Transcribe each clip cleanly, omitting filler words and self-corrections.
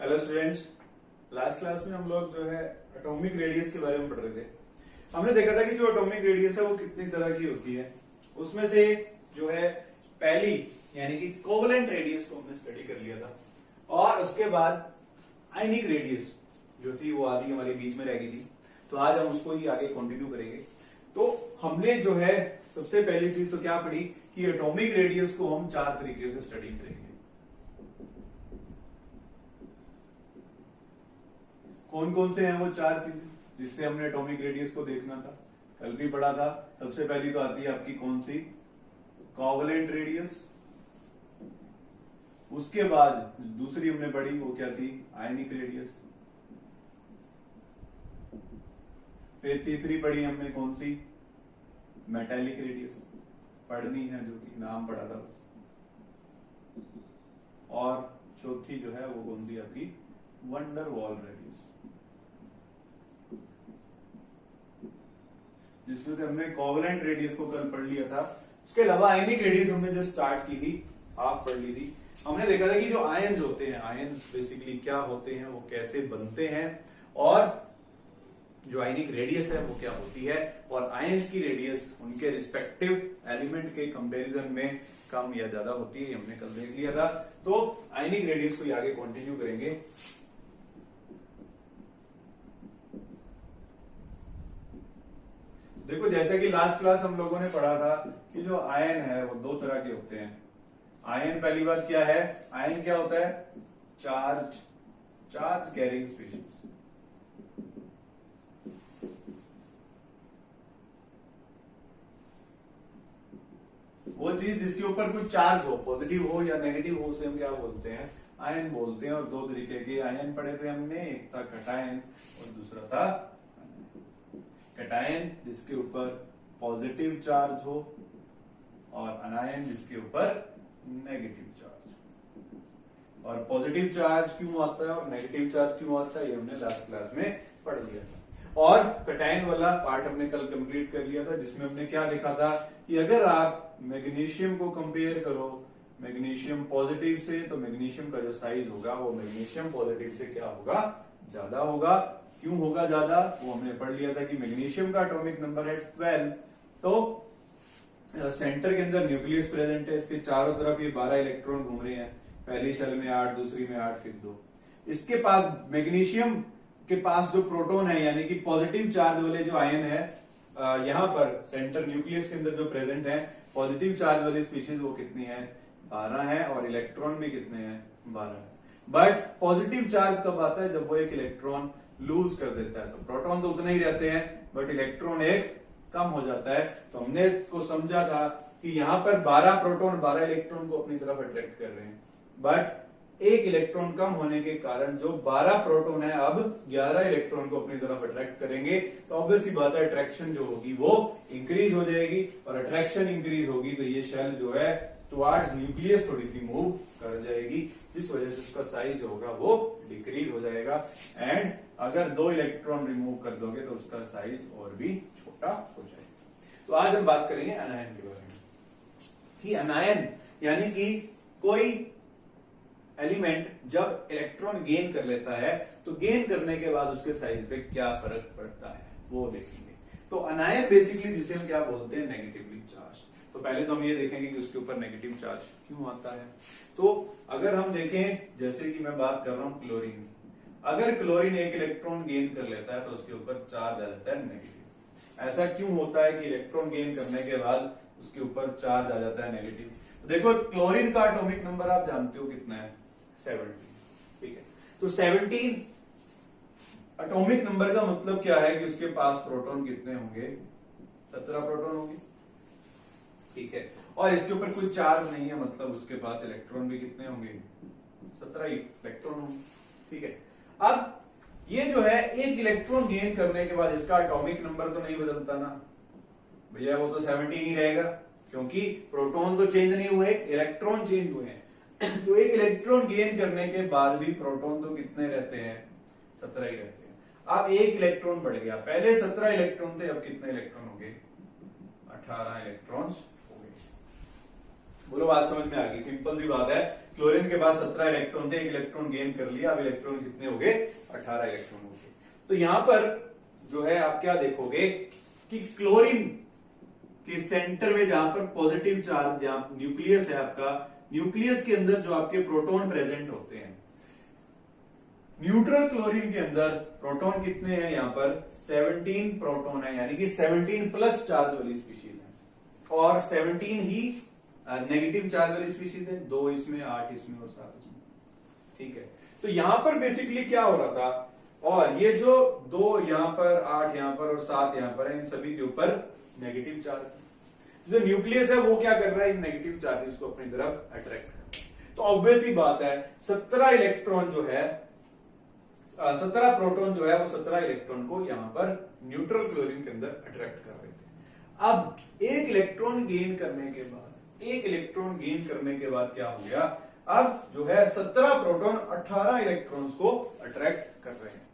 Hello students. Last class में हम लोग जो है एटॉमिक रेडियस के बारे में पढ़ रहे थे। हमने देखा था कि जो एटॉमिक रेडियस है वो कितनी तरह की होती है। उसमें से जो है पहली यानी कि कोवेलेंट रेडियस को हमने स्टडी कर लिया था और उसके बाद आयनिक रेडियस जो थी वो आधी हमारे बीच में रह गई थी। तो आज हम उसको ही आगे कंटिन्यू करेंगे। तो हमने जो है सबसे पहली चीज तो क्या पढ़ी कि एटॉमिक रेडियस को हम चार तरीके से स्टडी करेंगे। कौन कौन से हैं वो चार चीजें जिससे हमने एटॉमिक रेडियस को देखना था, कल भी पढ़ा था। सबसे पहली तो आती है आपकी कौन सी, कोवेलेंट रेडियस। उसके बाद दूसरी हमने पढ़ी वो क्या थी, आयनिक रेडियस। फिर तीसरी पढ़ी हमने कौन सी, मेटालिक रेडियस। पढ़नी है जो कि नाम पढ़ा था। और चौथी जो है वो कौन सी आपकी, वंडर वॉल रेडियस, जिसमें से हमने कोवेलेंट रेडियस को कल पढ़ लिया था। उसके अलावा आयनिक रेडियस हमने जो स्टार्ट की थी, हाफ पढ़ ली थी। हमने देखा था कि जो आयन्स होते हैं, आयन्स बेसिकली क्या होते हैं, वो कैसे बनते हैं और जो आयनिक रेडियस है वो क्या होती है, और आयन्स की रेडियस उनके रिस्पेक्टिव एलिमेंट के कंपैरिजन में कम या ज्यादा होती है, हमने कल देख लिया था। तो आयनिक रेडियस को आगे कंटिन्यू करेंगे। देखो जैसे कि लास्ट क्लास हम लोगों ने पढ़ा था कि जो आयन है वो दो तरह के होते हैं। आयन पहली बात क्या है, आयन क्या होता है, चार्ज कैरिंग स्पीशीज। वो चीज जिसके ऊपर कोई चार्ज हो, पॉजिटिव हो या नेगेटिव हो, उसे हम क्या बोलते हैं, आयन बोलते हैं। और दो तरीके के आयन पढ़े थे हमने, एक था कैटायन और दूसरा था कैटायन जिसके ऊपर पॉजिटिव चार्ज हो और अनायन जिसके ऊपर नेगेटिव चार्ज। और पॉजिटिव चार्ज क्यों आता है और नेगेटिव चार्ज क्यों आता है, ये हमने लास्ट क्लास में पढ़ लिया था। और कैटायन वाला पार्ट हमने कल कंप्लीट कर लिया था, जिसमें हमने क्या देखा था कि अगर आप मैग्नीशियम को कंपेयर करो मैग्नीशियम पॉजिटिव से, तो मैग्नीशियम का जो साइज होगा वो मैग्नीशियम पॉजिटिव से क्या होगा, ज्यादा होगा। क्यों होगा ज्यादा, वो हमने पढ़ लिया था कि मैग्नीशियम का एटॉमिक नंबर है 12। तो सेंटर के अंदर न्यूक्लियस प्रेजेंट है, इसके चारों तरफ ये 12 इलेक्ट्रॉन घूम रहे हैं। पहली शेल में 8, दूसरी में 8, फिर 2। इसके पास मैग्नीशियम के पास जो प्रोटॉन है यानी कि पॉजिटिव चार्ज वाले जो आयन है, यहां पर सेंटर न्यूक्लियस के अंदर जो प्रेजेंट है पॉजिटिव चार्ज वाली स्पीशीज, वो कितनी है, 12 है। और इलेक्ट्रॉन भी कितने हैं, 12 है। बट पॉजिटिव चार्ज कब आता है, जब वो एक इलेक्ट्रॉन लूज कर देता है। तो प्रोटॉन तो उतने ही रहते हैं बट इलेक्ट्रॉन एक कम हो जाता है। तो हमने इसको समझा था कि यहां पर 12 प्रोटॉन 12 इलेक्ट्रॉन को अपनी तरफ अट्रैक्ट कर रहे हैं, बट एक इलेक्ट्रॉन कम होने के कारण जो 12 प्रोटॉन है अब 11 इलेक्ट्रॉन को अपनी तरफ अट्रैक्ट करेंगे। तो ऑब्वियसली बात है अट्रैक्शन जो होगी वो इंक्रीज हो जाएगी, और अट्रैक्शन इंक्रीज होगी तो ये शेल जो है टुवर्ड्स न्यूक्लियस थोड़ी सी मूव कर जाएगी, जिस वजह से उसका साइज होगा वो डिक्रीज हो जाएगा। एंड अगर 2 इलेक्ट्रॉन रिमूव कर दोगे तो उसका साइज और भी छोटा हो जाएगा। तो आज हम बात करेंगे अनायन के बारे में कि अनायन यानी कि कोई एलिमेंट जब इलेक्ट्रॉन गेन कर लेता है तो गेन करने के बाद उसके साइज पे क्या फर्क पड़ता है वो देखेंगे। तो अनायन बेसिकली जिसे हम क्या बोलते हैं, नेगेटिवली चार्ज। तो पहले तो हम ये देखेंगे कि उसके ऊपर नेगेटिव चार्ज क्यों आता है। तो अगर हम देखें, जैसे कि मैं बात कर रहा हूं क्लोरीन की, अगर क्लोरीन एक इलेक्ट्रॉन गेन कर लेता है तो उसके ऊपर चार्ज आ जाता है नेगेटिव। ऐसा क्यों होता है कि इलेक्ट्रॉन गेन करने के बाद उसके ऊपर चार्ज आ जाता है नेगेटिव। तो देखो क्लोरीन का एटॉमिक नंबर आप जानते हो कितना है, 17। ठीक है, तो 17 एटॉमिक नंबर का मतलब क्या है कि उसके पास प्रोटॉन कितने होंगे, 17 प्रोटॉन होंगे। ठीक है, और इसके ऊपर कोई चार्ज नहीं है, मतलब उसके पास इलेक्ट्रॉन भी कितने होंगे, 17 इलेक्ट्रॉन होंगे। ठीक है, अब ये जो है एक इलेक्ट्रॉन गेन करने के बाद इसका एटॉमिक नंबर तो नहीं बदलता ना भैया, वो तो 17 ही रहेगा, क्योंकि प्रोटॉन तो चेंज नहीं हुए, इलेक्ट्रॉन चेंज हुए हैं। तो एक इलेक्ट्रॉन गेन करने के बाद भी प्रोटॉन तो कितने रहते हैं, 17 ही रहते हैं। अब एक इलेक्ट्रॉन बढ़ गया, पहले 17 इलेक्ट्रॉन थे, अब कितने इलेक्ट्रॉन हो गए, 18 इलेक्ट्रॉन्स हो गए। बोलो बात समझ में आ गई, सिंपल सी बात है क्लोरीन के पास 17 इलेक्ट्रॉन थे, एक इलेक्ट्रॉन गेन कर लिया, अब इलेक्ट्रॉन कितने हो गए? 18 इलेक्ट्रॉन हो गए। तो यहां पर जो है आप क्या देखोगे कि क्लोरीन के सेंटर में जहां पर पॉजिटिव चार्ज, जहां न्यूक्लियस है आपका, न्यूक्लियस के अंदर जो आपके प्रोटॉन प्रेजेंट होते हैं, न्यूट्रल क्लोरीन के अंदर प्रोटॉन कितने हैं? यहां पर 17 प्रोटॉन है, यानी कि 17 प्लस चार्ज वाली स्पीशीज है, और 17 ही नेगेटिव चार्ज वाली स्पीशीज है, 2 इसमें, 8 इसमें और 7 इसमें। ठीक है, तो यहां पर बेसिकली क्या हो रहा था, और ये जो 2 यहां पर, 8 यहां पर और 7 यहां पर है, इन सभी के ऊपर नेगेटिव चार्ज। जो न्यूक्लियस है वो क्या कर रहा है? इन नेगेटिव चार्जेस को अपनी तरफ अट्रैक्ट कर रहा है। तो ऑब्वियस ही बात है 17 इलेक्ट्रॉन जो है, 17 प्रोटॉन जो है वो 17 इलेक्ट्रॉन को यहां पर न्यूट्रल क्लोरीन के अंदर अट्रैक्ट कर रहे थे। अब एक इलेक्ट्रॉन गेन करने के बाद, क्या हो गया? अब जो है 17 प्रोटॉन 18 इलेक्ट्रॉन्स को अट्रैक्ट कर रहे हैं।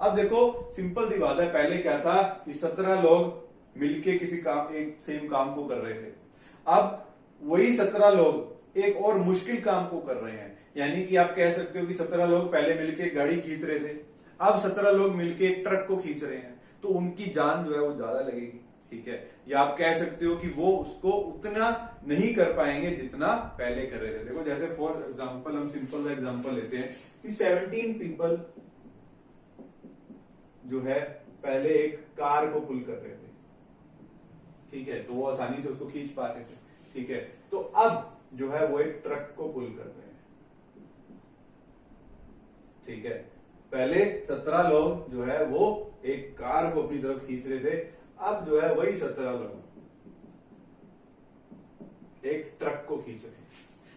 अब देखो सिंपल सी बात है, पहले क्या था कि 17 लोग मिलके किसी काम, एक सेम काम को कर रहे थे। अब वही 17 लोग एक और मुश्किल काम को कर रहे हैं, यानी कि आप कह सकते हो कि 17 लोग पहले मिलके गाड़ी खींच रहे थे, अब 17 लोग मिलके एक ट्रक को खींच रहे हैं, तो उनकी जान जो है वो ज्यादा लगेगी। ठीक है, या आप कह सकते हो कि वो उसको उतना नहीं कर पाएंगे जितना पहले कर रहे थे। देखो जैसे फॉर एग्जांपल, हम सिंपल सा एग्जांपल लेते हैं कि 17 पीपल जो है पहले एक कार को पुल कर रहे थे। ठीक है, तो वो आसानी से उसको खींच पाते थे। ठीक है, तो अब जो है वो एक ट्रक को पुल कर रहे हैं। ठीक है, पहले 17 लोग जो है वो एक कार को अपनी तरफ खींच रहे थे, अब जो है वही 17 लोग एक ट्रक को खींच रहे हैं।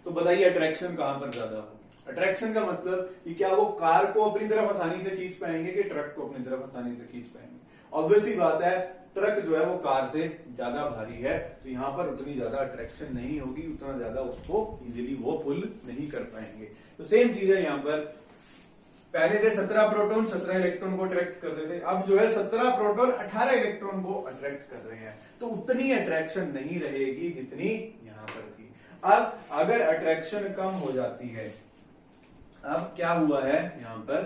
तो बताइए अट्रैक्शन कहां पर ज्यादा हो? अट्रैक्शन का मतलब कि क्या वो कार को अपनी तरफ आसानी से खींच पाएंगे कि ट्रक को अपनी तरफ आसानी से खींच पाएंगे? ऑब्वियसली बात है, ट्रक जो है वो कार से ज्यादा भारी है, तो यहां पर उतनी ज्यादा अट्रैक्शन नहीं होगी, उतना ज्यादा उसको इजीली वो पुल नहीं कर पाएंगे। तो सेम चीज है यहां पर, पहले थे 17 प्रोटॉन 17 इलेक्ट्रॉन को अट्रैक्ट कर रहे थे, अब जो है 17 प्रोटॉन 18 इलेक्ट्रॉन को अट्रैक्ट कर रहे हैं, तो उतनी अट्रैक्शन नहीं रहेगी जितनी यहां पर थी। अब अगर अट्रैक्शन कम हो जाती है, अब क्या हुआ है यहां पर,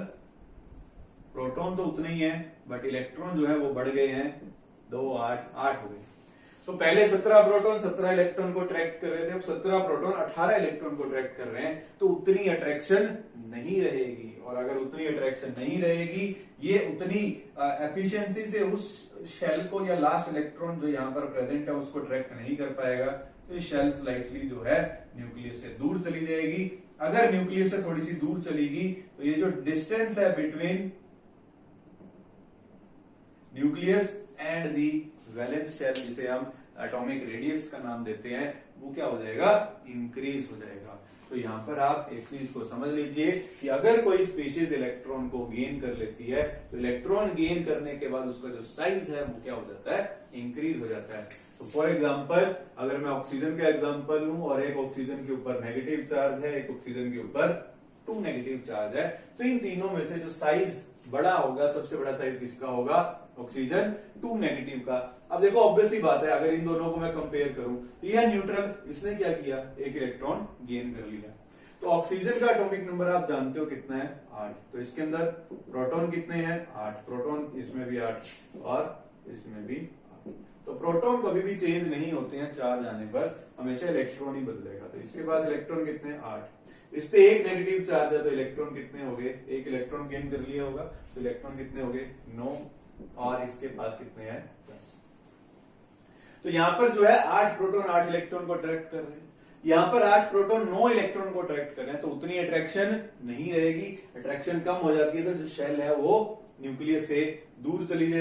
प्रोटॉन तो उतने ही है बट इलेक्ट्रॉन जो है वो बढ़ गए हैं, 2 8 हो गए। तो पहले 17 प्रोटॉन 17 इलेक्ट्रॉन को अट्रैक्ट कर रहे थे, अब 17 प्रोटॉन 18 इलेक्ट्रॉन को अट्रैक्ट कर रहे हैं, तो उतनी अट्रैक्शन नहीं रहेगी। और अगर उतनी अट्रैक्शन नहीं रहेगी, ये उतनी एफिशिएंसी से उस शेल को या लास्ट इलेक्ट्रॉन जो यहां पर प्रेजेंट है उसको अट्रैक्ट नहीं कर पाएगा, तो ये शेल स्लाइटली जो है न्यूक्लियस से दूर चली जाएगी। अगर न्यूक्लियस से थोड़ी सी दूर चलेगी तो ये जो डिस्टेंस है between nucleus and the valence shell, जिसे हम एटॉमिक रेडियस का नाम देते हैं, वो क्या हो जाएगा? इंक्रीज हो जाएगा। तो यहां पर आप एक चीज को समझ लीजिए कि अगर कोई स्पीशीज इलेक्ट्रॉन को गेन कर लेती है, तो इलेक्ट्रॉन गेन करने के बाद उसका जो साइज है वो क्या हो जाता है? इंक्रीज हो जाता है। तो फॉर एग्जाम्पल, अगर मैं ऑक्सीजन का एग्जाम्पल लूं और एक ऑक्सीजन के ऊपर नेगेटिव चार्ज है, एक ऑक्सीजन के ऊपर 2 नेगेटिव चार्ज है, तो इन तीनों में से जो साइज बड़ा होगा, सबसे बड़ा साइज किसका होगा? ऑक्सीजन 2 नेगेटिव का। अब देखो ऑब्वियसली बात है, अगर इन दोनों को मैं कंपेयर करूं तो यह न्यूट्रल, इसने क्या किया? एक इलेक्ट्रॉन गेन कर लिया। तो ऑक्सीजन का एटॉमिक नंबर आप जानते हो कितना है? 8। तो इसके अंदर प्रोटॉन कितने हैं? 8 प्रोटॉन, इसमें भी 8 और इसमें भी 8। तो प्रोटॉन कभी भी चेंज नहीं होते हैं चार्ज आने पर, हमेशा इलेक्ट्रॉन ही बदलेगा। तो इसके पास इलेक्ट्रॉन कितने? 8। इस पे एक नेगेटिव चार्ज है, तो इलेक्ट्रॉन कितने हो गए? एक इलेक्ट्रॉन गेन कर लिया होगा, तो इलेक्ट्रॉन कितने हो गए? 9। और इसके पास कितने हैं? 10। तो यहां पर जो है 8 प्रोटॉन 8 इलेक्ट्रॉन को अट्रैक्ट कर रहे हैं, यहां पर 8 प्रोटॉन 9 इलेक्ट्रॉन को अट्रैक्ट कर रहे हैं, तो उतनी अट्रैक्शन नहीं रहेगी। अट्रैक्शन कम हो जाती है तो जो शेल है वो न्यूक्लियस से दूर चली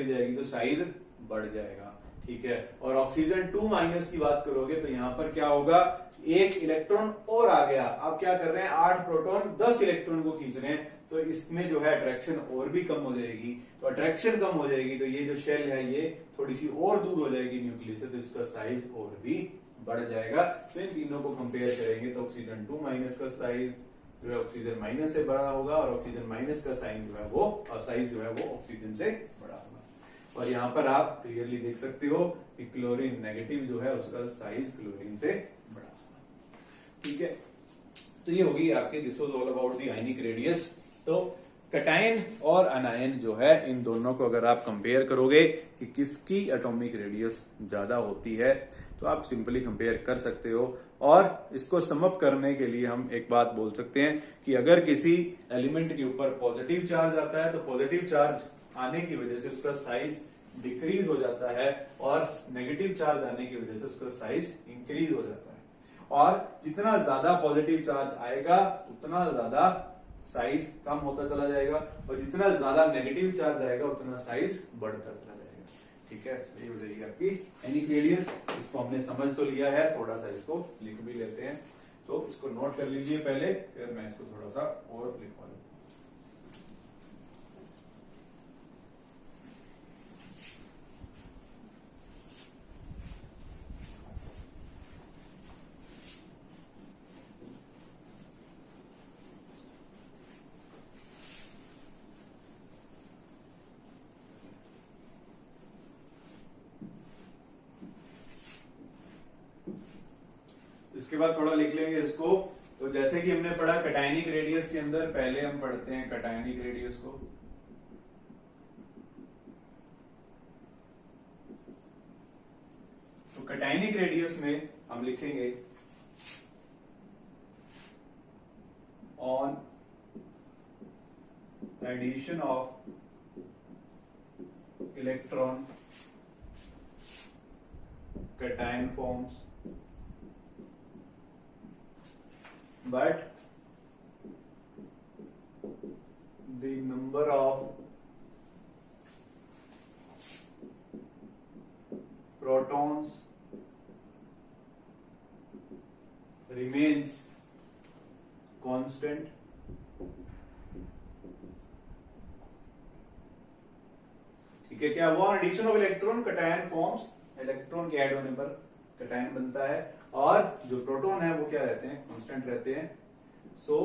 जाएगी, तो साइज बढ़ जाएगा। ठीक है, और ऑक्सीजन 2- की बात करोगे तो यहां पर क्या होगा? एक इलेक्ट्रॉन और आ गया। आप क्या कर रहे हैं? 8 प्रोटॉन 10 इलेक्ट्रॉन को खींच रहे हैं, तो इसमें जो है अट्रैक्शन और भी कम हो जाएगी। तो अट्रैक्शन कम हो जाएगी तो ये जो शेल है ये थोड़ी सी और दूर हो जाएगी न्यूक्लियस से, तो इसका साइज और भी बढ़ जाएगा। तो इन तीनों को कंपेयर करेंगे तो ऑक्सीजन 2- का साइज जो है ऑक्सीजन माइनस से बड़ा होगा, और ऑक्सीजन माइनस का साइन जो है वो साइज जो है वो ऑक्सीजन से बड़ा होगा। और यहां पर आप क्लियरली देख सकते हो कि क्लोरीन नेगेटिव जो है उसका साइज क्लोरीन से बड़ा होगा। ठीक है, तो ये होगी आपके this was all about the ionic radius. तो कैटायन और अनायन जो है इन दोनों को अगर आप कंपेयर करोगे कि किसकी एटॉमिक रेडियस ज्यादा होती है तो आप सिंपली कंपेयर कर सकते हो। और इसको समअप करने के लिए हम एक बात बोल सकते हैं कि अगर किसी एलिमेंट के ऊपर पॉजिटिव चार्ज आता है तो पॉजिटिव चार्ज आने की वजह से उसका साइज डिक्रीज हो जाता है और नेगेटिव चार्ज आने की वजह से उसका साइज इंक्रीज हो जाता है। और जितना ज्यादा पॉजिटिव चार्ज आएगा उतना ज्यादा साइज कम होता चला जाएगा और जितना ज्यादा नेगेटिव चार्ज आएगा उतना साइज बढ़ता चला जाएगा। ठीक है, ये हो जाएगी आपकी आयनिक रेडियस। इसको हमने समझ तो लिया है, थोड़ा सा इसको लिख भी लेते हैं। तो इसको नोट कर लीजिए पहले, फिर मैं इसको थोड़ा सा और लिखवा लेता हूं। इसके बाद थोड़ा लिख लेंगे इसको। तो जैसे कि हमने पढ़ा कैटायनिक रेडियस के अंदर, पहले हम पढ़ते हैं कैटायनिक रेडियस को। तो कैटायनिक रेडियस में हम लिखेंगे on addition of electron cation forms but the number of protons remains constant ठीक है क्या हुआ? Addition of electron cation forms, electron के ऐड होने पर कैटायन बनता है और जो प्रोटॉन है वो क्या रहते हैं? कांस्टेंट रहते हैं। So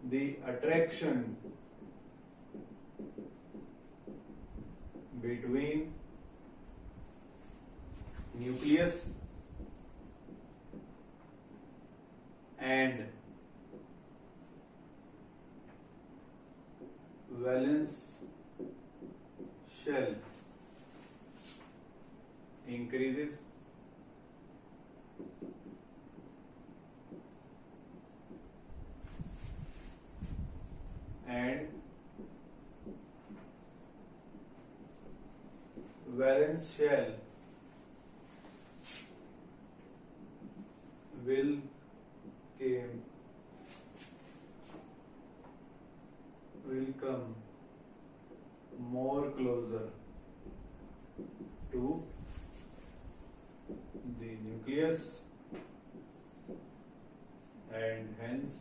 the attraction between nucleus and valence shell increases and valence shell will come more closer to the nucleus and hence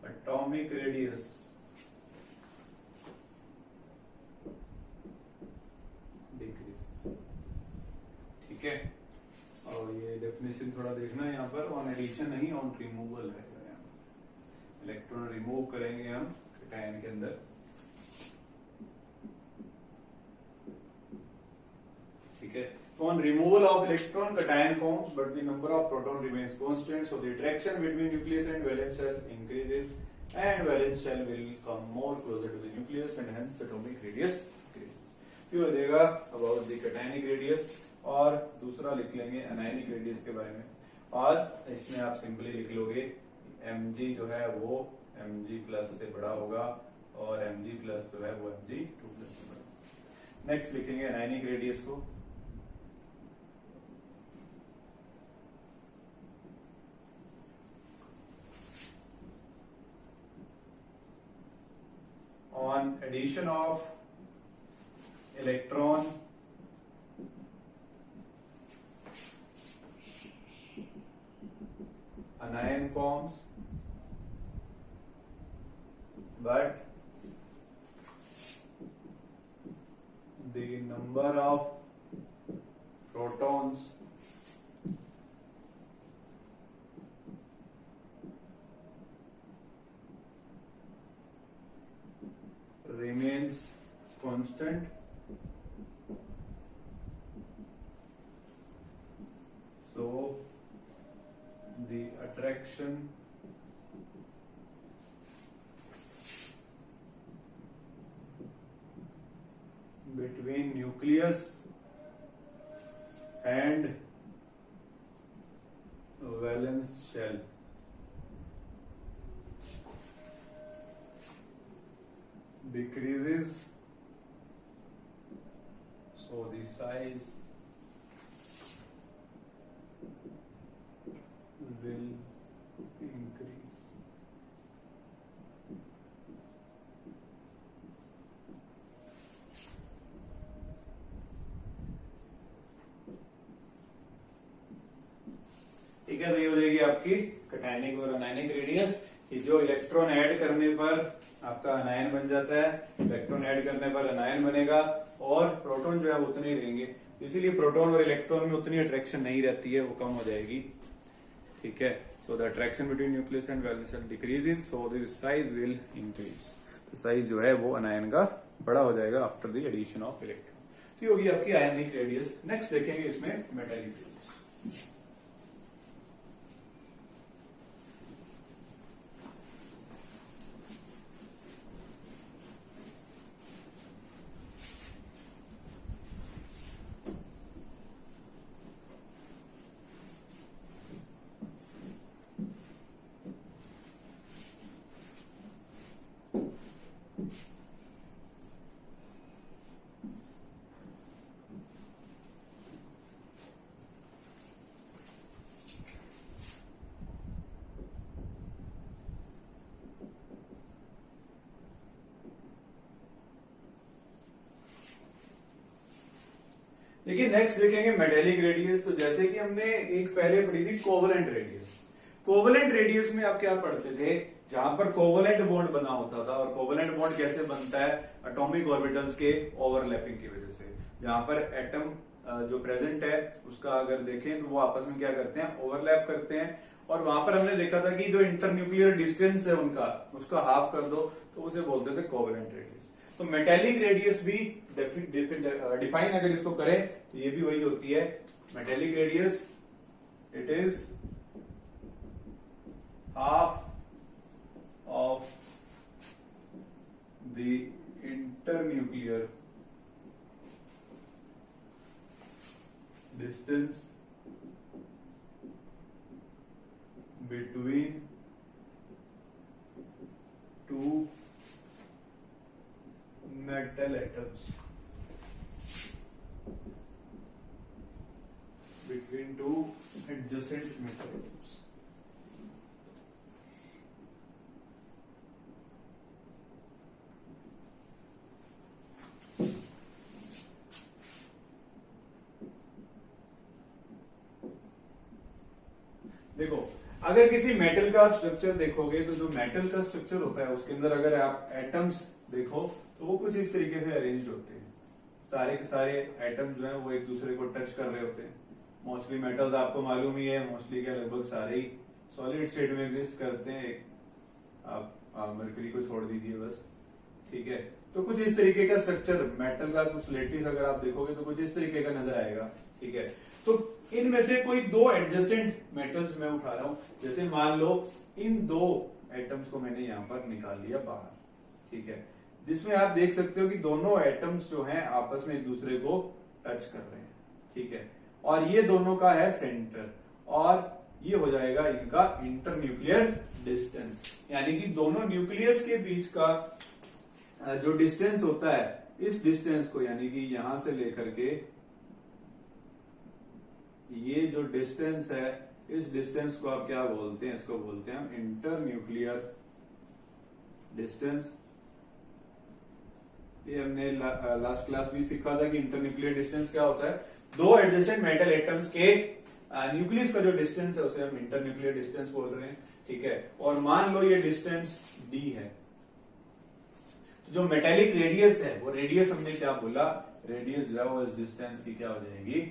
atomic radius decreases। ठीक है, और ये डेफिनेशन थोड़ा देखना है यहाँ पर, ऑन एडिशन नहीं ऑन रिमूवल है। इलेक्ट्रॉन रिमूव करेंगे हम कैटायन के अंदर। ठीक है, तो on removal of electron cation forms but the number of proton remains constant, so the attraction between nucleus and valence shell increases and valence shell will come more closer to the nucleus and hence atomic radius increases. ये हो जाएगा about the cationic radius. और दूसरा लिख लेंगे anionic radius के बारे में, और इसमें आप सिंपली लिख लोगे mg जो है वो mg प्लस से बड़ा होगा और mg प्लस जो है वो mg 2 प्लस से बड़ा। नेक्स्ट लिखेंगे एनायनिक रेडियस को। On addition of electron anion forms but the number of protons remains constant, so the attraction between nucleus and valence shell decreases, so the size will increase. ठीक है, तो ये हो जाएगी आपकी कैटायनिक और अनायनिक रेडियस कि जो इलेक्ट्रॉन ऐड करने पर आपका अनायन बन जाता है, इलेक्ट्रॉन ऐड करने पर अनायन बनेगा और प्रोटॉन जो है उतने ही रहेंगे, इसीलिए प्रोटॉन और इलेक्ट्रॉन में उतनी अट्रैक्शन नहीं रहती है, वो कम हो जाएगी। ठीक है, so the attraction between nucleus and valence shell decreases, so the size will increase, तो साइज जो है वो अनायन का बड़ा हो जाएगा after the addition of electron. तो ये होगी आपकी आयनिक रेडियस। नेक्स्ट देखेंगे इसमें मेटालिक रेडियस। देखिए नेक्स्ट देखेंगे मेटेलिक रेडियस। तो जैसे कि हमने एक पहले पढ़ी थी कोवलेंट रेडियस। कोवलेंट रेडियस में आप क्या पढ़ते थे, जहां पर कोवलेंट बॉन्ड बना होता था, और कोवलेंट बॉन्ड कैसे बनता है, एटॉमिक ऑर्बिटल्स के ओवरलैपिंग की वजह से। जहां पर एटम जो प्रेजेंट है उसका अगर देखें तो वो आपस में क्या करते हैं, ओवरलैप करते हैं, और वहां पर हमने देखा था कि जो इंटरन्यूक्लियर डिस्टेंस है उनका, उसका हाफ कर दो तो उसे बोलते थे कोवलेंट रेडियस। तो मेटेलिक रेडियस भी डिफाइन अगर इसको करें तो ये भी वही होती है, metallic radius it is half of the internuclear distance between two metal atoms, between two adjacent metal atoms. देखो अगर किसी मेटल का स्ट्रक्चर देखोगे तो जो मेटल का स्ट्रक्चर होता है उसके अंदर अगर आप एटम्स देखो तो वो कुछ इस तरीके से अरेंज होते हैं। सारे के सारे एटम जो है वो एक दूसरे को टच कर रहे होते हैं। मोस्टली मेटल्स आपको मालूम ही है, मोस्टली क्या लगभग सारे ही सॉलिड स्टेट में एग्जिस्ट करते हैं। आप मरकरी को छोड़ दीजिए बस, ठीक है। तो कुछ इस तरीके का स्ट्रक्चर मेटल का, कुछ लेटिस अगर आप देखोगे तो कुछ इस तरीके का नजर आएगा, ठीक है। तो इनमें से कोई दो एडजेसेंट मेटल्स मैं उठा रहा हूं, जैसे मान लो इन दो एटम्स को मैंने यहां पर निकाल लिया बाहर, ठीक है, जिसमें आप देख सकते हो कि दोनों एटम्स जो हैं आपस में एक दूसरे को टच कर रहे हैं, ठीक है, और ये दोनों का है सेंटर, और ये हो जाएगा इनका इंटरन्यूक्लियर डिस्टेंस, यानी कि दोनों न्यूक्लियस के बीच का जो डिस्टेंस होता है, इस डिस्टेंस को, यानी कि यहां से लेकर के ये जो डिस्टेंस है, इस डिस्टेंस को आप क्या बोलते हैं, इसको बोलते हैं हम इंटरन्यूक्लियर डिस्टेंस। ये हमने लास्ट क्लास भी सीखा था कि इंटरन्यूक्लियर डिस्टेंस क्या होता है, दो एडजेसेंट मेटल एटम्स के न्यूक्लियस का जो डिस्टेंस है उसे हम इंटरन्यूक्लियर डिस्टेंस बोल रहे हैं, ठीक है। और मान लो ये डिस्टेंस d है, तो जो मेटेलिक रेडियस है वो रेडियस हमने क्या बोला, रेडियस जो है वो इस डिस्टेंस की क्या हो जाएगी,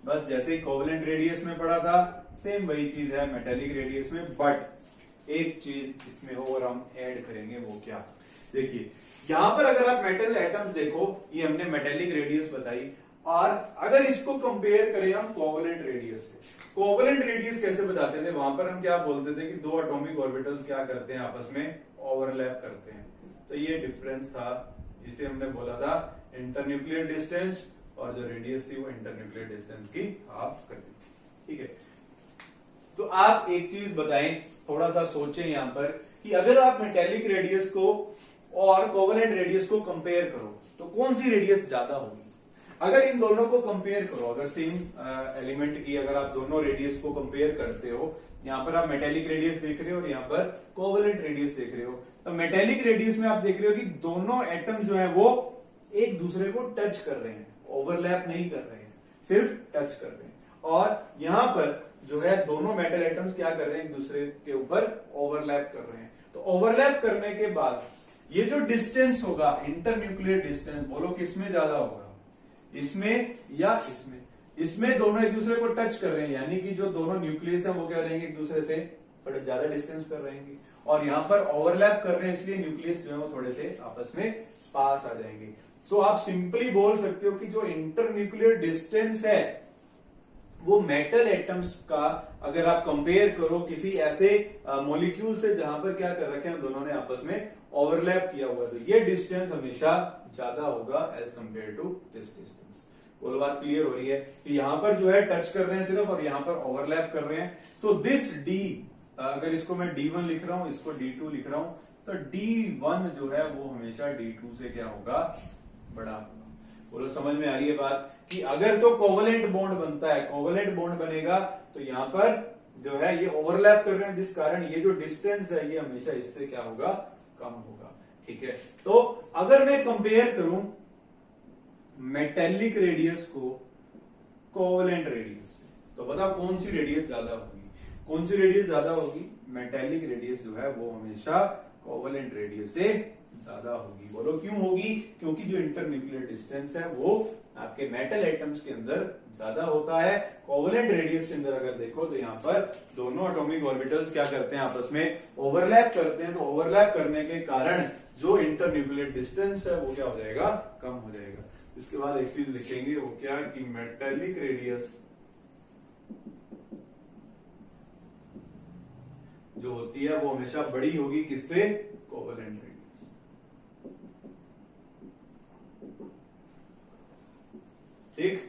बस जैसे कोवलेंट रेडियस में पढ़ा था सेम वही चीज है मेटेलिक रेडियस में, बट एक चीज इसमें हो और हम ऐड करेंगे, वो क्या? देखिए यहां पर अगर आप मेटल एटम्स देखो, ये हमने मेटेलिक रेडियस बताई, और अगर इसको कंपेयर करें हम कोवेलेंट रेडियस से, कोवेलेंट रेडियस कैसे बताते थे? वहां पर हम क्या बोलते थे कि दो एटॉमिक ऑर्बिटल्स क्या करते हैं, आपस में ओवरलैप करते हैं। तो ये डिफरेंस था, जिसे हमने बोला था इंटरन्यूक्लियर डिस्टेंस, और जो रेडियस थी वो इंटरन्यूक्लियर डिस्टेंस की हाफ कर दी। ठीक है, तो आप एक चीज बताएं, थोड़ा सा सोचें यहां पर, कि अगर आप मेटेलिक रेडियस को और कोवेलेंट रेडियस को कंपेयर करो तो कौन सी रेडियस ज्यादा होगी? अगर इन दोनों को कंपेयर करो, अगर सेम एलिमेंट की अगर आप दोनों रेडियस को कंपेयर करते हो, यहां पर आप मेटेलिक रेडियस देख रहे हो और यहां पर कोवेलेंट रेडियस देख रहे हो, तो मेटेलिक रेडियस में आप देख रहे हो कि दोनों एटम्स जो है वो एक दूसरे को टच कर रहे हैं, ओवरलैप नहीं कर रहे हैं, सिर्फ टच कर रहे हैं। और यहां पर जो है दोनों मेटल एटम्स क्या कर रहे हैं, एक दूसरे के ऊपर ओवरलैप कर रहे हैं। तो ओवरलैप करने के बाद ये जो डिस्टेंस होगा, इंटरन्यूक्लियर डिस्टेंस, बोलो किसमें ज्यादा होगा, इसमें या इसमें? इसमें दोनों एक दूसरे को टच कर रहे हैं, यानी कि जो दोनों न्यूक्लियस है वो क्या रहेंगे, एक दूसरे से थोड़े ज्यादा डिस्टेंस पर रहेंगे, और यहां पर ओवरलैप कर रहे हैं, इसलिए न्यूक्लियस जो है वो थोड़े से आपस में पास आ जाएंगे। सो आप सिंपली बोल सकते हो कि जो इंटरन्यूक्लियर डिस्टेंस है वो मेटल एटम्स का, अगर आप कंपेयर करो किसी ऐसे मॉलिक्यूल से जहां पर क्या कर रखे हैं दोनों ने आपस में ओवरलैप किया हुआ, तो ये डिस्टेंस हमेशा ज्यादा होगा as compare to this distance. वो बात क्लियर हो रही है कि यहां पर जो है टच कर रहे हैं सिर्फ, और यहां पर ओवरलैप कर रहे हैं। सो दिस डी, अगर इसको मैं D1 लिख रहा हूं, इसको D2 लिख रहा हूं, तो D1 जो है वो हमेशा D2 से क्या होगा, बड़ा होगा। बोलो समझ में आ रही है बात, कि अगर तो कोवेलेंट बॉन्ड बनता है, कोवेलेंट बॉन्ड बनेगा तो यहां पर जो है ये ओवरलैप कर रहे हैं, जिस कारण ये जो डिस्टेंस है ये हमेशा इससे क्या होगा, कम होगा। ठीक है, तो अगर मैं कंपेयर करूं मेटेलिक रेडियस को कोवेलेंट रेडियस से, तो बताओ कौन सी रेडियस ज्यादा होगी? कौन सी रेडियस ज्यादा होगी? मेटेलिक रेडियस जो है वो हमेशा कोवेलेंट रेडियस से ज्यादा होगी। बोलो क्यों होगी? क्योंकि जो इंटरन्यूक्लियर डिस्टेंस है वो आपके मेटल एटम्स के अंदर ज्यादा होता है। कोवेलेंट रेडियस के अंदर अगर देखो तो यहाँ पर दोनों एटॉमिक ऑर्बिटल्स क्या करते हैं, आपस में ओवरलैप करते हैं, तो ओवरलैप करने के कारण जो इंटरन्यूक्लियर डिस्टेंस है वो क्या हो जाएगा, कम हो जाएगा। इसके बाद एक चीज लिखेंगे, वो क्या कि मेटेलिक रेडियस जो होती है वो हमेशा बड़ी होगी, किससे? Covalent radius. ठीक,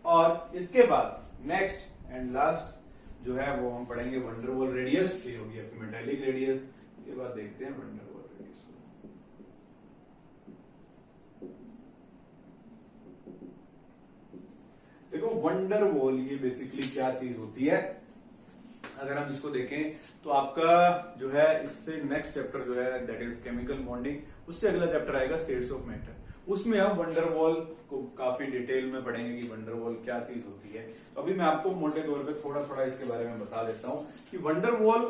और इसके बाद नेक्स्ट एंड लास्ट जो है वो हम पढ़ेंगे वंडरवॉल रेडियस। ये होगी आपकी मेटेलिक रेडियस, के बाद देखते हैं वंडरवॉल रेडियस को। देखो वंडरवॉल ये बेसिकली क्या चीज होती है, अगर हम इसको देखें तो आपका जो है इससे नेक्स्ट चैप्टर जो है दैट इज केमिकल बॉन्डिंग, उससे अगला चैप्टर आएगा स्टेट्स ऑफ मैटर, उसमें हम वंडरवॉल को काफी डिटेल में पढ़ेंगे कि वंडरवॉल क्या चीज होती है। तो अभी मैं आपको मोटे तौर पे थोड़ा थोड़ा इसके बारे में बता देता हूं कि वंडरवॉल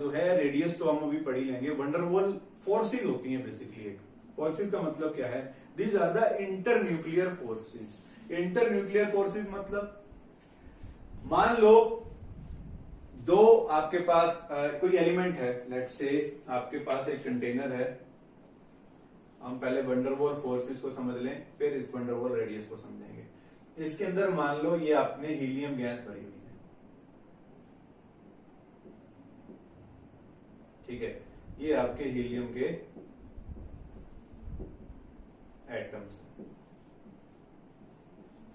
जो है रेडियस तो हम अभी पढ़ ही लेंगे। वंडरवॉल फोर्सेज होती हैं बेसिकली। एक फोर्सेज का मतलब क्या है, these are the internuclear forces. Internuclear forces मतलब मान लो दो आपके पास कोई एलिमेंट है, लेट्स से आपके पास एक कंटेनर है, हम पहले वंडरवॉल फोर्सेस को समझ लें फिर इस वंडरवॉल रेडियस को समझेंगे। इसके अंदर मान लो ये आपने हीलियम गैस भरी हुई है, ठीक है, ये आपके हीलियम के एटम्स,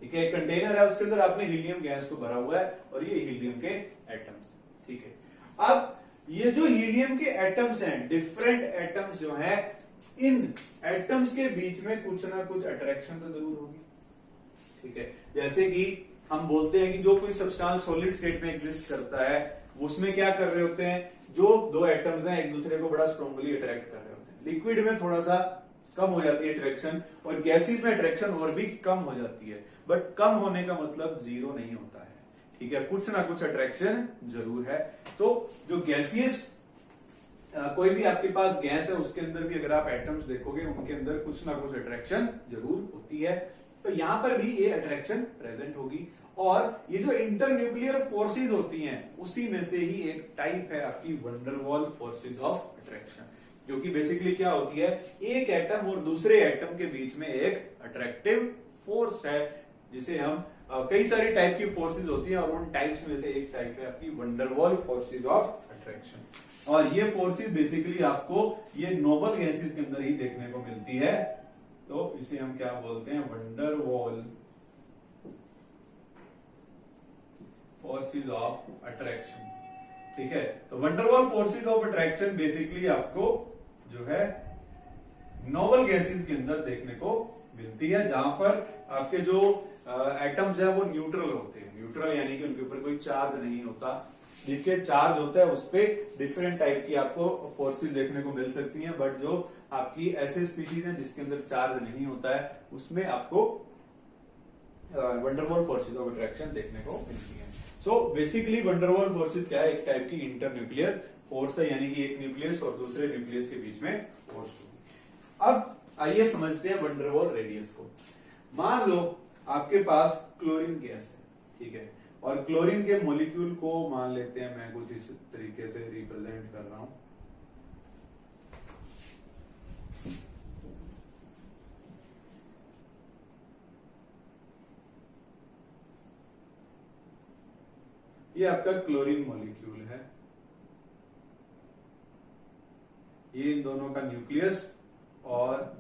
ठीक है, एक कंटेनर है उसके अंदर आपने हीलियम गैस को भरा हुआ है और ये हीलियम के एटम्स, ठीक है। अब ये जो हीलियम के एटम्स हैं, डिफरेंट एटम्स जो हैं, इन एटम्स के बीच में कुछ ना कुछ अट्रैक्शन तो जरूर होगी, ठीक है। जैसे कि हम बोलते हैं कि जो कोई सब्सटेंस सॉलिड स्टेट में एग्जिस्ट करता है उसमें क्या कर रहे होते हैं, जो दो एटम्स हैं एक दूसरे को बड़ा स्ट्रांगली अट्रैक्ट कर रहे होते हैं। लिक्विड में थोड़ा सा कम हो जाती है अट्रैक्शन और गैसेस में अट्रैक्शन और भी कम हो जाती है, बट कम होने का मतलब जीरो नहीं होता है, ठीक है, कुछ ना कुछ अट्रैक्शन जरूर है। तो जो गैसियस कोई भी आपके पास गैस है उसके अंदर भी अगर आप एटम्स देखोगे उनके अंदर कुछ ना कुछ अट्रैक्शन जरूर होती है, तो यहां पर भी ये अट्रैक्शन प्रेजेंट होगी। और ये जो इंटरन्यूक्लियर फोर्सेस होती हैं उसी में से ही एक टाइप है आपकी वंडरवॉल फोर्सेस ऑफ अट्रैक्शन, जो कि बेसिकली क्या होती है, एक एटम और दूसरे एटम के बीच में एक अट्रैक्टिव फोर्स है, जिसे हम कई सारी टाइप की फोर्सेस होती हैं और उन टाइप्स में से एक टाइप है आपकी वंडरवॉल फोर्सेस ऑफ अट्रैक्शन। और ये फोर्सेस बेसिकली आपको ये नोबल गैसेस के अंदर ही देखने को मिलती है, तो इसे हम क्या बोलते हैं, वंडरवॉल फोर्सेस ऑफ अट्रैक्शन। ठीक है, तो van der Waals forces of attraction basically आपको जो है नोबल गैसेस के अंदर देखने को मिलती है, जहां पर आपके जो एटम्स है वो न्यूट्रल होते हैं। न्यूट्रल यानी कि उनके ऊपर कोई चार्ज नहीं होता, जिसके चार्ज होता है उस पे डिफरेंट टाइप की आपको फोर्सेस देखने को मिल सकती हैं, बट जो आपकी ऐसे स्पीशीज हैं जिसके अंदर चार्ज नहीं होता है उसमें आपको वंडरवॉल फोर्सेस ऑफ अट्रैक्शन देखने को मिलती है। सो बेसिकली वंडरवॉल फोर्सेस क्या है, एक टाइप की इंटरन्यूक्लियर फोर्स है, यानी कि एक न्यूक्लियस और दूसरे न्यूक्लियस के बीच में फोर्स होगी। अब आइए समझते हैं वंडरवॉल रेडियस को। मान लो आपके पास क्लोरीन गैस है, ठीक है, और क्लोरीन के मॉलिक्यूल को मान लेते हैं, मैं कुछ इस तरीके से रिप्रेजेंट कर रहा हूं। ये आपका क्लोरीन मॉलिक्यूल है, ये इन दोनों का न्यूक्लियस और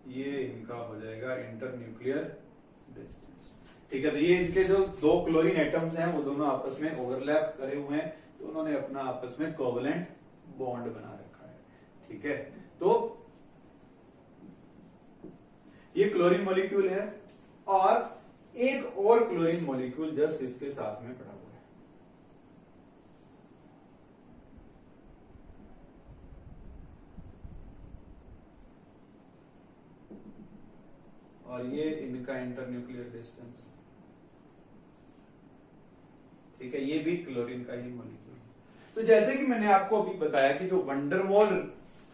ये इनका हो जाएगा इंटरन्यूक्लियर डिस्टेंस। ठीक है, तो ये इनके जो दो क्लोरीन एटम्स हैं वो दोनों आपस में ओवरलैप करे हुए हैं, तो उन्होंने अपना आपस में कोवलेंट बॉन्ड बना रखा है। ठीक है, तो ये क्लोरीन मॉलिक्यूल है और एक और क्लोरीन मॉलिक्यूल जस्ट इसके साथ में पड़ा हुआ है। और ये इनका इंटरन्यूक्लियर डिस्टेंस। ठीक है, ये भी क्लोरीन का ही मॉलिक्यूल। तो जैसे कि मैंने आपको अभी बताया कि जो वंडरवॉल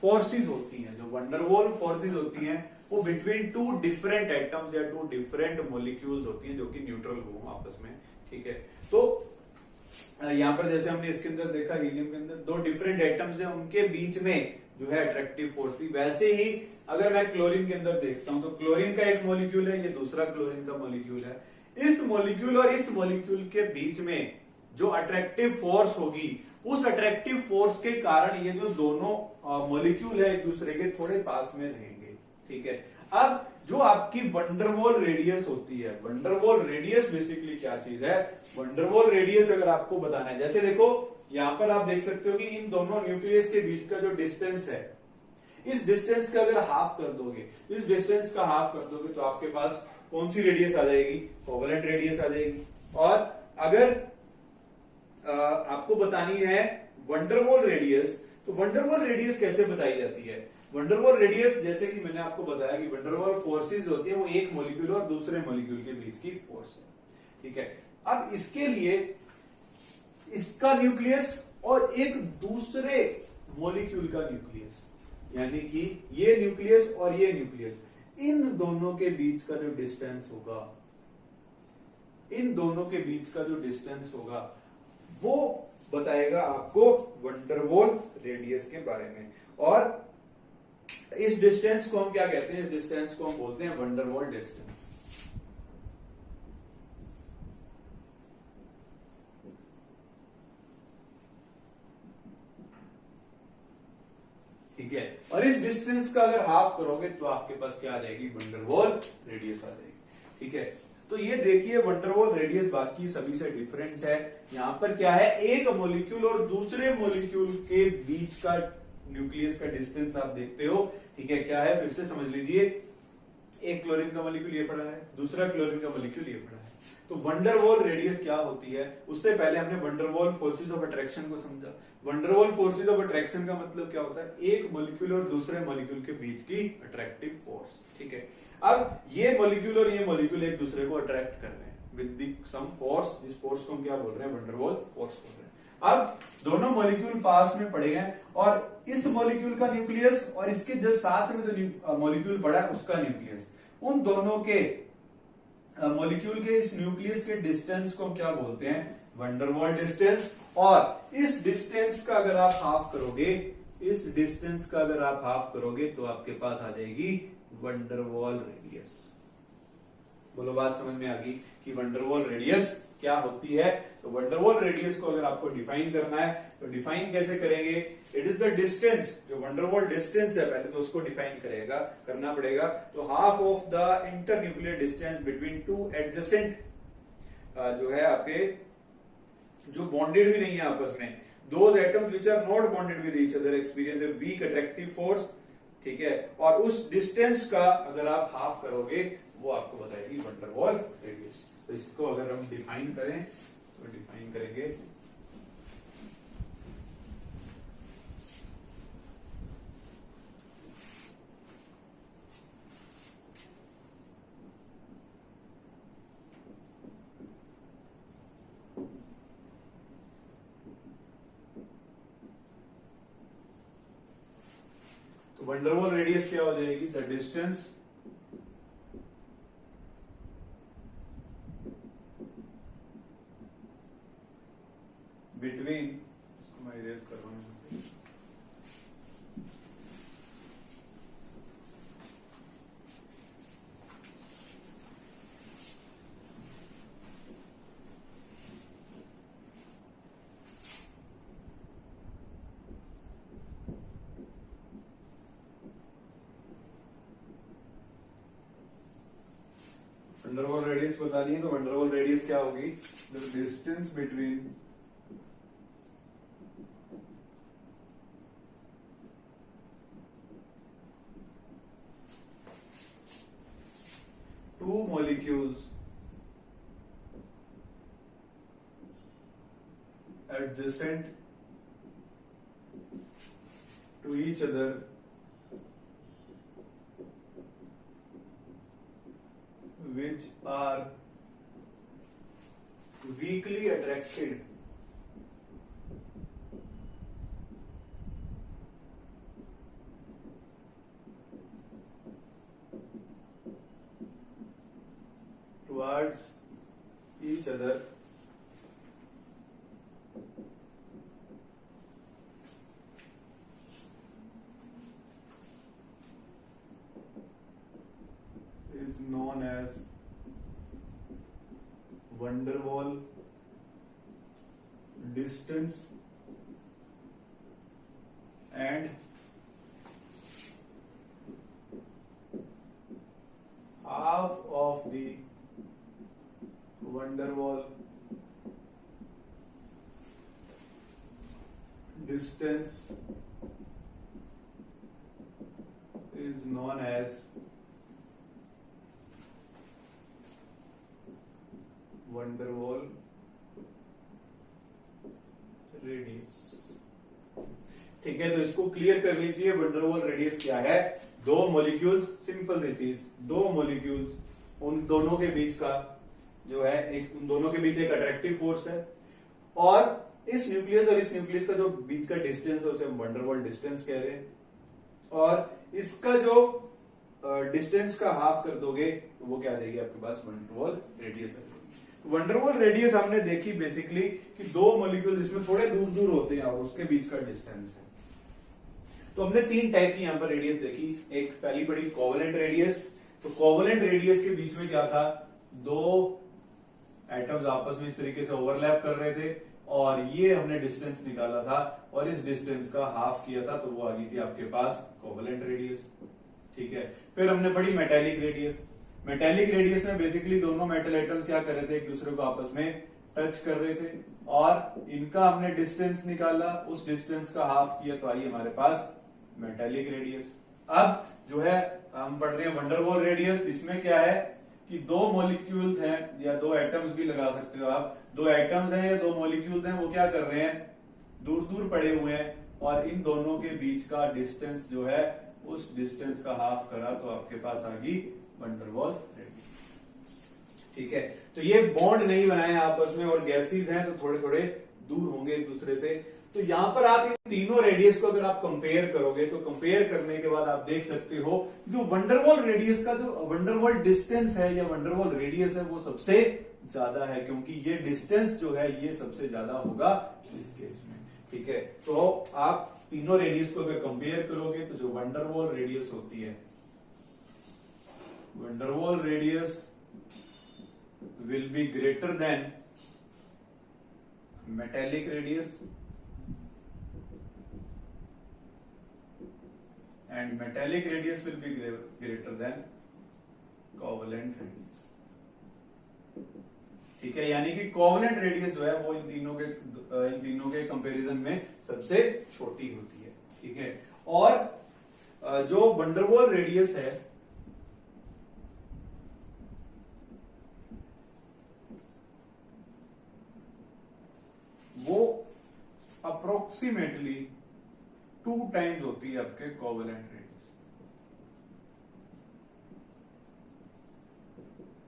फोर्सेस होती हैं, जो वंडरवॉल फोर्सेस होती हैं वो बिटवीन टू डिफरेंट एटम्स या टू डिफरेंट मॉलिक्यूल्स होती हैं जो कि न्यूट्रल हो आपस में। ठीक है, तो यहां पर जैसे हमने इसके अंदर देखा, हीलियम के अंदर दो डिफरेंट एटम्स हैं, उनके बीच में जो है अट्रैक्टिव फोर्स थी। वैसे ही अगर मैं क्लोरीन के अंदर देखता हूं तो क्लोरीन का एक मॉलिक्यूल है, ये दूसरा क्लोरीन का मॉलिक्यूल है। इस मॉलिक्यूल और इस मॉलिक्यूल के बीच में जो अट्रैक्टिव फोर्स होगी, उस अट्रैक्टिव फोर्स के कारण ये जो दोनों मॉलिक्यूल है एक दूसरे के थोड़े पास में रहेंगे। ठीक है, अब जो आपकी वंडरवॉल रेडियस होती है, वंडरवॉल रेडियस बेसिकली क्या चीज है, वंडरवॉल रेडियस अगर आपको बताना है, जैसे देखो यहां पर आप देख सकते हो कि इन दोनों न्यूक्लियस के बीच का जो डिस्टेंस है, इस डिस्टेंस का अगर हाफ कर दोगे, इस डिस्टेंस का हाफ कर दोगे तो आपके पास कौन सी रेडियस आ जाएगी, कोवेलेंट रेडियस आ जाएगी। और अगर आपको बतानी है वंडरवॉल रेडियस, तो वंडरवॉल रेडियस कैसे बताई जाती है, वंडरवॉल रेडियस जैसे कि मैंने आपको बताया कि वंडरवॉल फोर्सेस होती है वो एक मॉलिक्यूल और दूसरे मॉलिक्यूल के बीच की फोर्स है। ठीक है, अब इसके लिए इसका न्यूक्लियस और एक दूसरे मॉलिक्यूल का न्यूक्लियस, यानी कि ये न्यूक्लियस और ये न्यूक्लियस, इन दोनों के बीच का जो डिस्टेंस होगा, इन दोनों के बीच का जो डिस्टेंस होगा वो बताएगा आपको वंडरवॉल रेडियस के बारे में। और इस डिस्टेंस को हम क्या कहते हैं, इस डिस्टेंस को हम बोलते हैं वंडरवॉल डिस्टेंस। ठीक है, और इस डिस्टेंस का अगर हाफ करोगे तो आपके पास क्या आ जाएगी, वंडरवॉल रेडियस आ जाएगी। ठीक है, तो ये देखिए वंडरवॉल रेडियस बाकी सभी से डिफरेंट है। यहां पर क्या है, एक मॉलिक्यूल और दूसरे मॉलिक्यूल के बीच का न्यूक्लियस का डिस्टेंस आप देखते हो। ठीक है, क्या है, फिर से समझ लीजिए, एक क्लोरीन का मॉलिक्यूल ये पड़ा है, दूसरा क्लोरीन का मॉलिक्यूल ये पड़ा है। तो वंडरवॉल रेडियस क्या होती है, उससे पहले हमने वंडरवॉल फोर्सेस ऑफ अट्रैक्शन को समझा। वंडरवॉल फोर्सेस ऑफ अट्रैक्शन का मतलब क्या होता है, एक मॉलिक्यूल और दूसरे मॉलिक्यूल के बीच की अट्रैक्टिव फोर्स। ठीक है, अब ये मॉलिक्यूल और ये मॉलिक्यूल एक दूसरे को अट्रैक्ट कर रहे हैं विद द सम फोर्स, जिस फोर्स को हम क्या बोल रहे हैं, वंडरवॉल फोर्स बोल रहे हैं। अब दोनों मॉलिक्यूल पास में पड़े हैं और इस मॉलिक्यूल का न्यूक्लियस और इसके जस्ट साथ में जो मॉलिक्यूल पड़ा है उसका न्यूक्लियस, उन दोनों के मॉलिक्यूल के इस न्यूक्लियस के डिस्टेंस को हम क्या बोलते हैं, वंडरवॉल डिस्टेंस। और इस डिस्टेंस का अगर आप हाफ करोगे, इस डिस्टेंस का अगर आप हाफ करोगे तो आपके पास आ जाएगी वंडरवॉल रेडियस। बोलो बात समझ में आ गई कि वंडरवॉल रेडियस क्या होती है। तो वंडरवॉल रेडियस को अगर आपको डिफाइन करना है तो डिफाइन कैसे करेंगे, इट इज द डिस्टेंस, जो वंडरवॉल डिस्टेंस है पहले तो उसको डिफाइन करना पड़ेगा। तो half of the internuclear distance between two adjacent जो है आपके, जो बॉन्डेड भी नहीं है आपस में, those atoms which are not bonded with each other experience a weak attractive force, ठीक है। और उस डिस्टेंस का अगर आप हाफ करोगे वो आपको बताएगी वंडरवॉल रेडियस। तो इसको अगर हम डिफाइन करें तो डिफाइन करेंगे तो वंडरवॉल रेडियस क्या हो जाएगी, द डिस्टेंस बिटवीन, इसको मैं इरेज कर रहा हूं, वंडरवॉल रेडियस बता दिए। तो वंडरवॉल रेडियस क्या होगी, the distance between two molecules adjacent to each other which are weakly attracted towards each other is known as van der Waal distance and half of the van der Waal distance is known as van der Waal radius. ठीक है, तो इसको clear कर लीजिए, van der Waal radius क्या है। दो molecules, simple सी चीज, दो मॉलिक्यूल्स, उन दोनों के बीच का जो है एक, उन दोनों के बीच एक अट्रैक्टिव फोर्स है, और इस न्यूक्लियस और इस न्यूक्लियस का जो बीच का डिस्टेंस है उसे हम van der Waal डिस्टेंस कह रहे हैं। और इसका जो डिस्टेंस का हाफ कर दोगे तो वो क्या देगी आपके पास, van der Waal रेडियस है। van der Waal रेडियस हमने देखी बेसिकली कि दो मॉलिक्यूल जिसमें थोड़े दूर दूर होते हैं और उसके बीच का डिस्टेंस है। तो हमने तीन टाइप की यहां पर रेडियस देखी। एक पहली पड़ी कोवेलेंट रेडियस। तो कोवेलेंट रेडियस के बीच में क्या था, दो एटम्स आपस में इस तरीके से ओवरलैप कर रहे थे और ये हमने डिस्टेंस निकाला था और इस डिस्टेंस का हाफ किया था, तो वो आ गई थी आपके पास कोवेलेंट रेडियस। ठीक है, फिर हमने पढ़ी मेटेलिक रेडियस। मेटेलिक रेडियस में बेसिकली दोनों मेटल एटम्स क्या कर रहे थे, एक दूसरे को आपस में टच कर रहे थे और इनका हमने डिस्टेंस निकाला, उस डिस्टेंस का हाफ किया, तो आई हमारे पास मेटेलिक रेडियस। अब जो है हम पढ़ रहे हैं van der Waal रेडियस। इसमें क्या है कि दो मॉलिक्यूल्स हैं या दो एटम्स भी लगा सकते हो आप, दो एटम्स हैं या दो मॉलिक्यूल्स हैं, वो क्या कर रहे हैं, दूर दूर पड़े हुए हैं और इन दोनों के बीच का डिस्टेंस जो है उस डिस्टेंस का हाफ करा तो आपके पास आ गई van der Waal रेडियस। ठीक है, तो ये बॉन्ड नहीं बनाए आपस में और गैसेस हैं तो थोड़े थोड़े दूर होंगे एक दूसरे से, तो यहां पर आप इन तीनों रेडियस को अगर आप कंपेयर करोगे तो कंपेयर करने के बाद आप देख सकते हो जो वंडरवॉल रेडियस का जो वंडरवॉल डिस्टेंस है या वंडरवॉल रेडियस है वो सबसे ज्यादा है, क्योंकि ये डिस्टेंस जो है ये सबसे ज्यादा होगा इस केस में। ठीक है, तो आप तीनों रेडियस को अगर कंपेयर करोगे तो जो वंडरवॉल रेडियस होती है, van der Waals radius will be greater than metallic radius and metallic radius will be greater than covalent radius। ठीक है, यानी कि कोवलेंट रेडियस जो है वो इन तीनों के कंपैरिजन में सबसे छोटी होती है। ठीक है, और जो वंडरवॉल रेडियस है वो अप्रोक्सीमेटली 2 टाइम्स होती है आपके कोवलेंट रेडियस।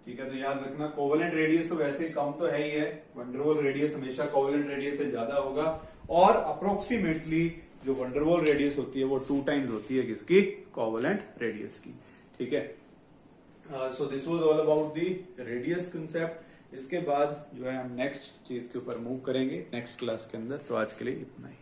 ठीक है, तो याद रखना कोवलेंट रेडियस तो वैसे कम तो है ही है, वंडरवॉल रेडियस हमेशा कोवलेंट रेडियस से ज्यादा होगा, और अप्रोक्सीमेटली जो वंडरवॉल रेडियस होती है वो 2 टाइम्स होती है किसकी, कोवलेंट रेडियस की। ठीक है, so this was all about the radius concept. इसके बाद जो है हम नेक्स्ट चीज के ऊपर मूव करेंगे नेक्स्ट क्लास के अंदर। तो आज के लिए इतना ही।